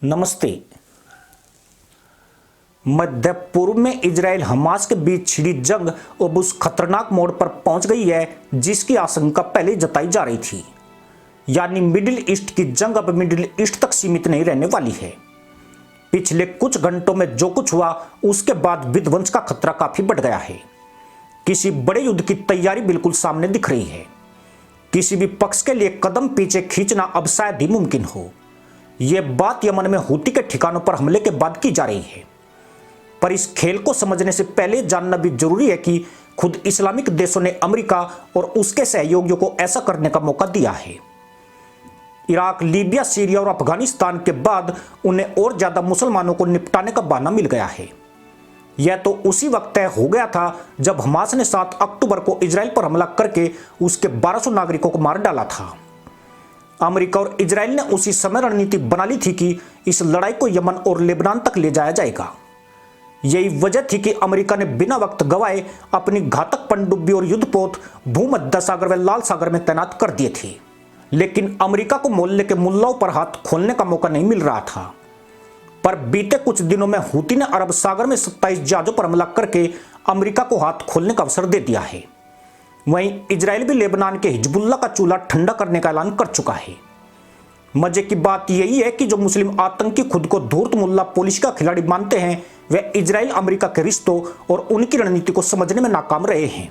नमस्ते। मध्य पूर्व में इजराइल हमास के बीच छिड़ी जंग अब उस खतरनाक मोड़ पर पहुंच गई है जिसकी आशंका पहले जताई जा रही थी। यानी मिडिल ईस्ट की जंग अब मिडिल ईस्ट तक सीमित नहीं रहने वाली है। पिछले कुछ घंटों में जो कुछ हुआ उसके बाद विध्वंस का खतरा काफी बढ़ गया है। किसी बड़े युद्ध की तैयारी बिल्कुल सामने दिख रही है। किसी भी पक्ष के लिए कदम पीछे खींचना अब शायद ही मुमकिन हो। यह बात यमन में हूती के ठिकानों पर हमले के बाद की जा रही है। पर इस खेल को समझने से पहले जानना भी जरूरी है कि खुद इस्लामिक देशों ने अमेरिका और उसके सहयोगियों को ऐसा करने का मौका दिया है। इराक, लीबिया, सीरिया और अफगानिस्तान के बाद उन्हें और ज्यादा मुसलमानों को निपटाने का बहाना मिल गया है। यह तो उसी वक्त तय हो गया था जब हमास ने 7 अक्टूबर को इजराइल पर हमला करके उसके 1200 नागरिकों को मार डाला था। अमेरिका और इजराइल ने उसी समय रणनीति बना ली थी कि इस लड़ाई को यमन और लेबनान तक ले जाया जाएगा। यही वजह थी कि अमेरिका ने बिना वक्त गवाए अपनी घातक पनडुब्बी और युद्धपोत भूमध्य सागर व लाल सागर में तैनात कर दिए थे। लेकिन अमेरिका को मोहल्ले के मुल्लाओं पर हाथ खोलने का मौका नहीं मिल रहा था। पर बीते कुछ दिनों में हूती ने अरब सागर में 27 जहाजों पर हमला करके अमेरिका को हाथ खोलने का अवसर दे दिया है। वहीं इजराइल भी लेबनान के हिजबुल्लाह का चूल्हा ठंडा करने का ऐलान कर चुका है। मजे की बात यही है कि जो मुस्लिम आतंकी खुद को धूर्त मुल्ला पॉलिश का खिलाड़ी मानते हैं वे इजराइल अमेरिका के रिश्तों और उनकी रणनीति को समझने में नाकाम रहे हैं।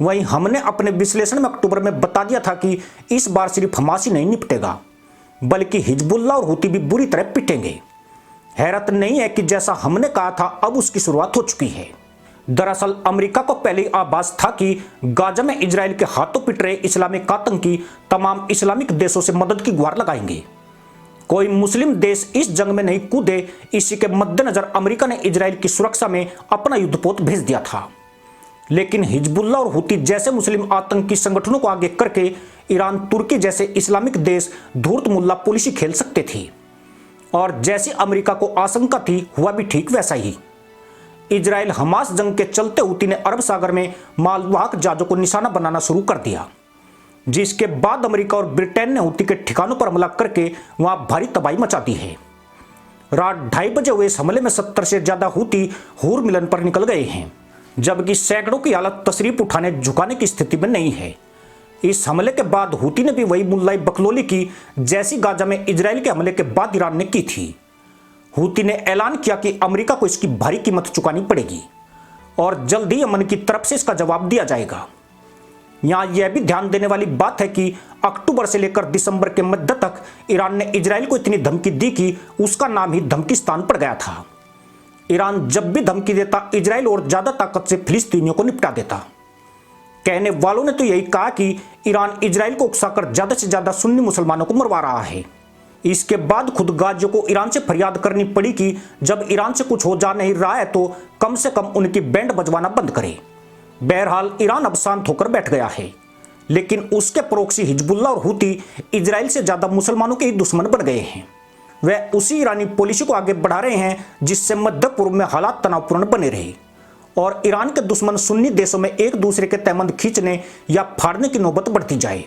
वहीं हमने अपने विश्लेषण में अक्टूबर में बता दिया था कि इस बार सिर्फ हमास ही नहीं निपटेगा बल्कि हिजबुल्लाह और हूती भी बुरी तरह पिटेंगे। हैरत नहीं है कि जैसा हमने कहा था अब उसकी शुरुआत हो चुकी है। दरअसल अमेरिका को पहले आभास था कि गाजा में इजराइल के हाथों पिट रहे इस्लामिक आतंकी तमाम इस्लामिक देशों से मदद की गुहार लगाएंगे। कोई मुस्लिम देश इस जंग में नहीं कूदे, इसी के मद्देनजर अमेरिका ने इजराइल की सुरक्षा में अपना युद्धपोत भेज दिया था। लेकिन हिजबुल्लाह और हूती जैसे मुस्लिम आतंकी संगठनों को आगे करके ईरान, तुर्की जैसे इस्लामिक देश धूर्त मुल्ला पॉलिसी खेल सकते थे। और जैसी अमेरिका को आशंका थी हुआ भी ठीक वैसा ही। इजराइल हमास जंग के चलते हूती ने अरब सागर में मालवाहक जहाजों को निशाना बनाना शुरू कर दिया, जिसके बाद अमेरिका और ब्रिटेन ने हूती के ठिकानों पर हमला करके वहां भारी तबाही मचा दी है। रात 2:30 बजे हुए इस हमले में 70 से ज्यादा हूती हूर मिलन पर निकल गए हैं, जबकि सैकड़ों की हालत तशरीफ उठाने झुकाने की स्थिति में नहीं है। इस हमले के बाद हूती ने भी वही मुल्लाई बकलोली की जैसी गाजा में इजराइल के हमले के बाद ईरान ने की थी। हूती ने ऐलान किया कि अमेरिका को इसकी भारी कीमत चुकानी पड़ेगी और जल्द ही यमन की तरफ से इसका जवाब दिया जाएगा। यहां यह भी ध्यान देने वाली बात है कि अक्टूबर से लेकर दिसंबर के मध्य तक ईरान ने इजराइल को इतनी धमकी दी कि उसका नाम ही धमकीस्तान पड़ गया था। ईरान जब भी धमकी देता इजराइल और ज्यादा ताकत से फिलिस्तीनियों को निपटा देता। कहने वालों ने तो यही कहा कि ईरान इजराइल को उकसाकर ज्यादा से ज्यादा सुन्नी मुसलमानों को मरवा रहा है। इसके बाद खुद गाजियों को ईरान से फरियाद करनी पड़ी कि जब ईरान से कुछ हो जा नहीं रहा है तो कम से कम उनकी बैंड बजवाना बंद करे। बहरहाल ईरान अब शांत होकर बैठ गया है, लेकिन उसके प्रोक्सी हिजबुल्लाह और हूती इजराइल से ज्यादा मुसलमानों के ही दुश्मन बन गए हैं। वह उसी ईरानी पॉलिसी को आगे बढ़ा रहे हैं जिससे मध्य पूर्व में हालात तनावपूर्ण बने रहे और ईरान के दुश्मन सुन्नी देशों में एक दूसरे के तहमंद खींचने या फाड़ने की नौबत बढ़ती जाए।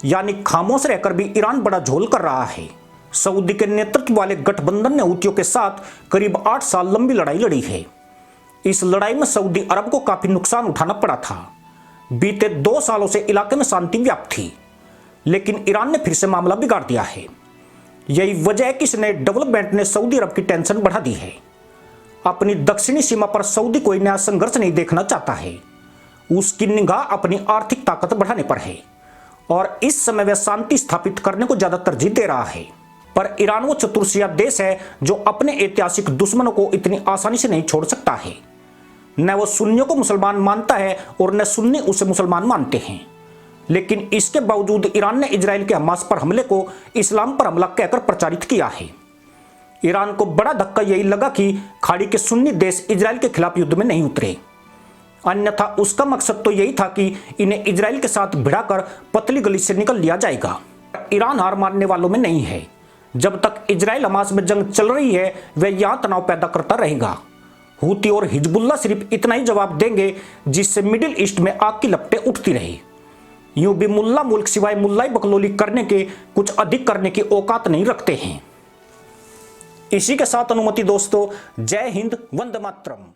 यानी खामोश रहकर भी ईरान बड़ा झोल कर रहा है। सऊदी के नेतृत्व वाले गठबंधन ने हूतियों के साथ करीब 8 साल लंबी लड़ाई लड़ी है। इस लड़ाई में सऊदी अरब को काफी नुकसान उठाना पड़ा था। बीते 2 सालों से इलाके में शांति व्याप्त थी, लेकिन ईरान ने फिर से मामला बिगाड़ दिया है। यही वजह है कि इस नए डेवलपमेंट ने सऊदी अरब की टेंशन बढ़ा दी है। अपनी दक्षिणी सीमा पर सऊदी कोई नया संघर्ष नहीं देखना चाहता है। उसकी निगाह अपनी आर्थिक ताकत बढ़ाने पर है और इस समय वह शांति स्थापित करने को ज्यादा तरजीह दे रहा है। पर ईरान वो चतुर्सिया देश है जो अपने ऐतिहासिक दुश्मनों को इतनी आसानी से नहीं छोड़ सकता है। न वो सुन्नियों को मुसलमान मानता है और न सुन्नी उसे मुसलमान मानते हैं। लेकिन इसके बावजूद ईरान ने इजराइल के हमास पर हमले को इस्लाम पर हमला कहकर प्रचारित किया है। ईरान को बड़ा धक्का यही लगा कि खाड़ी के सुन्नी देश इजराइल के खिलाफ युद्ध में नहीं उतरे, अन्यथा उसका मकसद तो यही था कि इन्हें इजराइल के साथ भिड़ाकर पतली गली से निकल लिया जाएगा। ईरान हार मानने वालों में नहीं है। जब तक इजराइल हमास में जंग चल रही है वह यहां तनाव पैदा करता रहेगा। हूती और हिजबुल्लाह सिर्फ इतना ही जवाब देंगे जिससे मिडिल ईस्ट में आग की लपटें उठती रही। यूं भी मुल्ला मुल्क सिवाय मुल्लाई बकलोली करने के कुछ अधिक करने की औकात नहीं रखते हैं। इसी के साथ अनुमति दोस्तों, जय हिंद, वंदे मातरम।